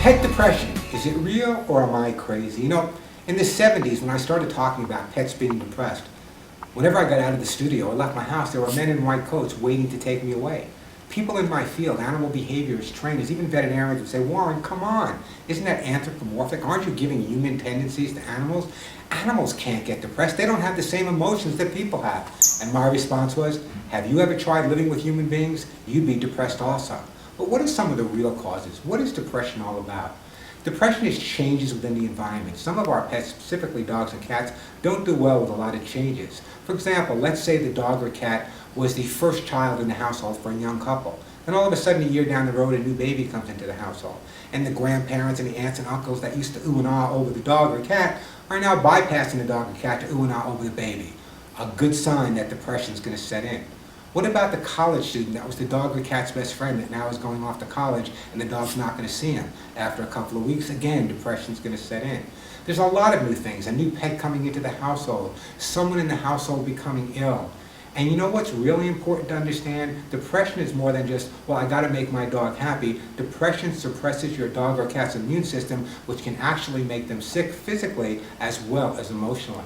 Pet depression, is it real or am I crazy? You know, in the 70s when I started talking about pets being depressed, whenever I got out of the studio or left my house, there were men in white coats waiting to take me away. People in my field, animal behaviorists, trainers, even veterinarians would say, Warren, come on, isn't that anthropomorphic? Aren't you giving human tendencies to animals? Animals can't get depressed. They don't have the same emotions that people have. And my response was, have you ever tried living with human beings? You'd be depressed also. But what are some of the real causes? What is depression all about? Depression is changes within the environment. Some of our pets, specifically dogs and cats, don't do well with a lot of changes. For example, let's say the dog or cat was the first child in the household for a young couple. And all of a sudden, a year down the road, a new baby comes into the household. And the grandparents and the aunts and uncles that used to ooh and ah over the dog or cat are now bypassing the dog or cat to ooh and ah over the baby. A good sign that depression is going to set in. What about the college student that was the dog or cat's best friend that now is going off to college and the dog's not going to see him after a couple of weeks? Again, depression's going to set in. There's a lot of new things. A new pet coming into the household, someone in the household becoming ill. And you know what's really important to understand? Depression is more than just, well, I got to make my dog happy. Depression suppresses your dog or cat's immune system, which can actually make them sick physically as well as emotionally.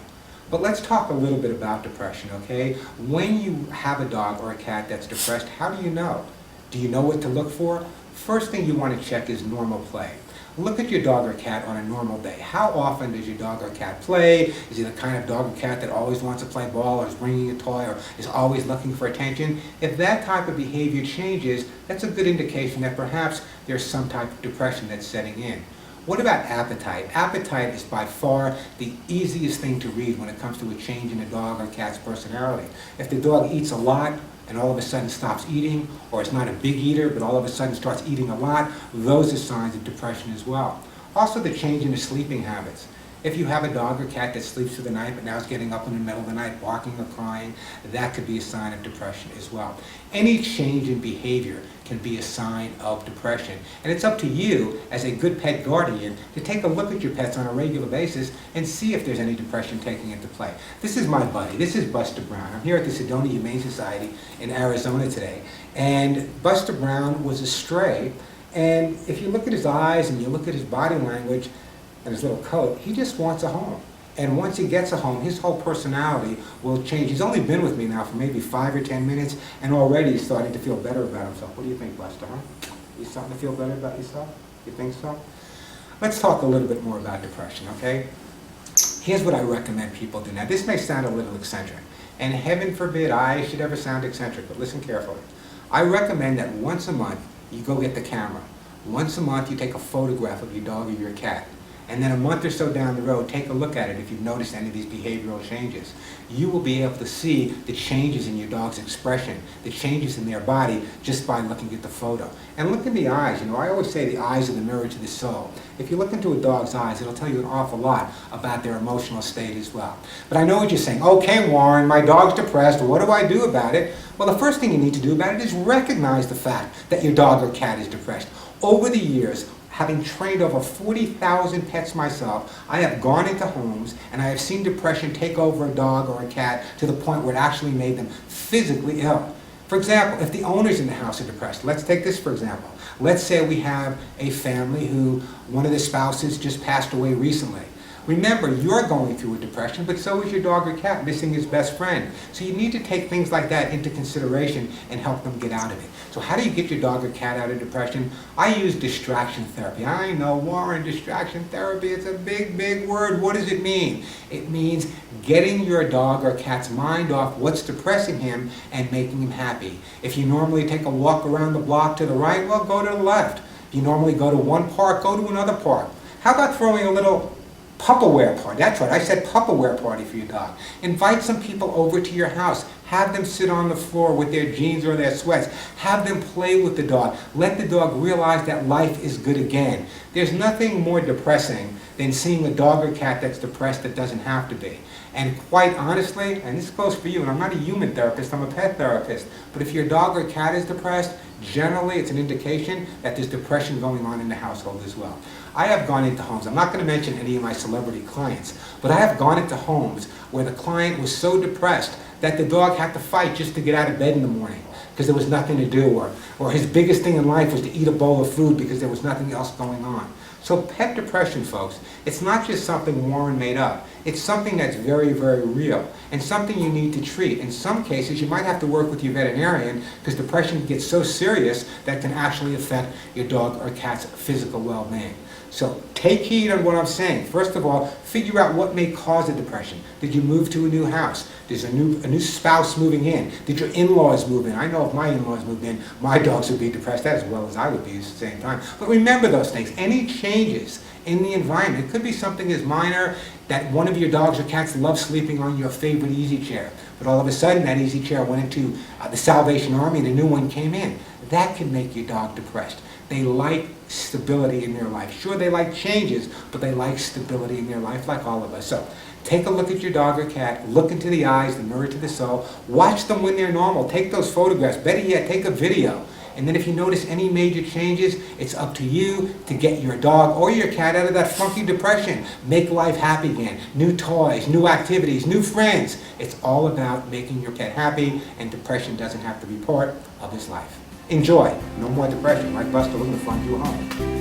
But let's talk a little bit about depression, okay? When you have a dog or a cat that's depressed, how do you know? Do you know what to look for? First thing you want to check is normal play. Look at your dog or cat on a normal day. How often does your dog or cat play? Is he the kind of dog or cat that always wants to play ball or is bringing a toy or is always looking for attention? If that type of behavior changes, that's a good indication that perhaps there's some type of depression that's setting in. What about appetite? Appetite is by far the easiest thing to read when it comes to a change in a dog or cat's personality. If the dog eats a lot and all of a sudden stops eating, or is not a big eater but all of a sudden starts eating a lot, those are signs of depression as well. Also the change in the sleeping habits. If you have a dog or cat that sleeps through the night but now is getting up in the middle of the night barking or crying, that could be a sign of depression as well. Any change in behavior can be a sign of depression. And it's up to you as a good pet guardian to take a look at your pets on a regular basis and see if there's any depression taking into play. This is my buddy. This is Buster Brown. I'm here at the Sedona Humane Society in Arizona today. And Buster Brown was a stray. And if you look at his eyes and you look at his body language, and his little coat, he just wants a home. And once he gets a home, his whole personality will change. He's only been with me now for maybe 5 or 10 minutes, and already he's starting to feel better about himself. What do you think, Buster, huh? You starting to feel better about yourself? You think so? Let's talk a little bit more about depression, okay? Here's what I recommend people do. Now, this may sound a little eccentric, and heaven forbid I should ever sound eccentric, but listen carefully. I recommend that once a month, you go get the camera. Once a month, you take a photograph of your dog or your cat. And then a month or so down the road, take a look at it if you've noticed any of these behavioral changes. You will be able to see the changes in your dog's expression, the changes in their body, just by looking at the photo. And look in the eyes. You know, I always say the eyes are the mirror to the soul. If you look into a dog's eyes, it'll tell you an awful lot about their emotional state as well. But I know what you're saying. Okay, Warren, my dog's depressed. What do I do about it? Well, the first thing you need to do about it is recognize the fact that your dog or cat is depressed. Over the years, having trained over 40,000 pets myself, I have gone into homes and I have seen depression take over a dog or a cat to the point where it actually made them physically ill. For example, if the owners in the house are depressed, let's take this for example. Let's say we have a family who one of the spouses just passed away recently. Remember, you're going through a depression, but so is your dog or cat missing his best friend. So you need to take things like that into consideration and help them get out of it. So how do you get your dog or cat out of depression? I use distraction therapy. I know, Warren, distraction therapy, it's a big, big word. What does it mean? It means getting your dog or cat's mind off what's depressing him and making him happy. If you normally take a walk around the block to the right, well, go to the left. If you normally go to one park, go to another park. How about throwing a little pup-aware party? That's right, I said pup-aware party for your dog. Invite some people over to your house. Have them sit on the floor with their jeans or their sweats. Have them play with the dog. Let the dog realize that life is good again. There's nothing more depressing than seeing a dog or cat that's depressed that doesn't have to be. And quite honestly, and this goes for you, and I'm not a human therapist, I'm a pet therapist, but if your dog or cat is depressed, generally it's an indication that there's depression going on in the household as well. I have gone into homes, I'm not going to mention any of my celebrity clients, but I have gone into homes where the client was so depressed that the dog had to fight just to get out of bed in the morning because there was nothing to do, or his biggest thing in life was to eat a bowl of food because there was nothing else going on. So pet depression, folks, it's not just something Warren made up. It's something that's very, very real and something you need to treat. In some cases, you might have to work with your veterinarian because depression gets so serious that it can actually affect your dog or cat's physical well-being. So take heed on what I'm saying. First of all, figure out what may cause the depression. Did you move to a new house? There's a new spouse moving in. Did your in-laws move in? I know if my in-laws moved in, my dogs would be depressed as well as I would be at the same time. But remember those things. Any changes in the environment, it could be something as minor that one of your dogs or cats love sleeping on your favorite easy chair, but all of a sudden that easy chair went into the Salvation Army and a new one came in. That can make your dog depressed. They like stability in their life. Sure, they like changes, but they like stability in their life like all of us. So take a look at your dog or cat, look into the eyes, the mirror to the soul, watch them when they're normal, take those photographs, better yet, take a video. And then if you notice any major changes, it's up to you to get your dog or your cat out of that funky depression. Make life happy again. New toys, new activities, new friends. It's all about making your pet happy, and depression doesn't have to be part of his life. Enjoy. No more depression. Like Buster, we're going to find you a home.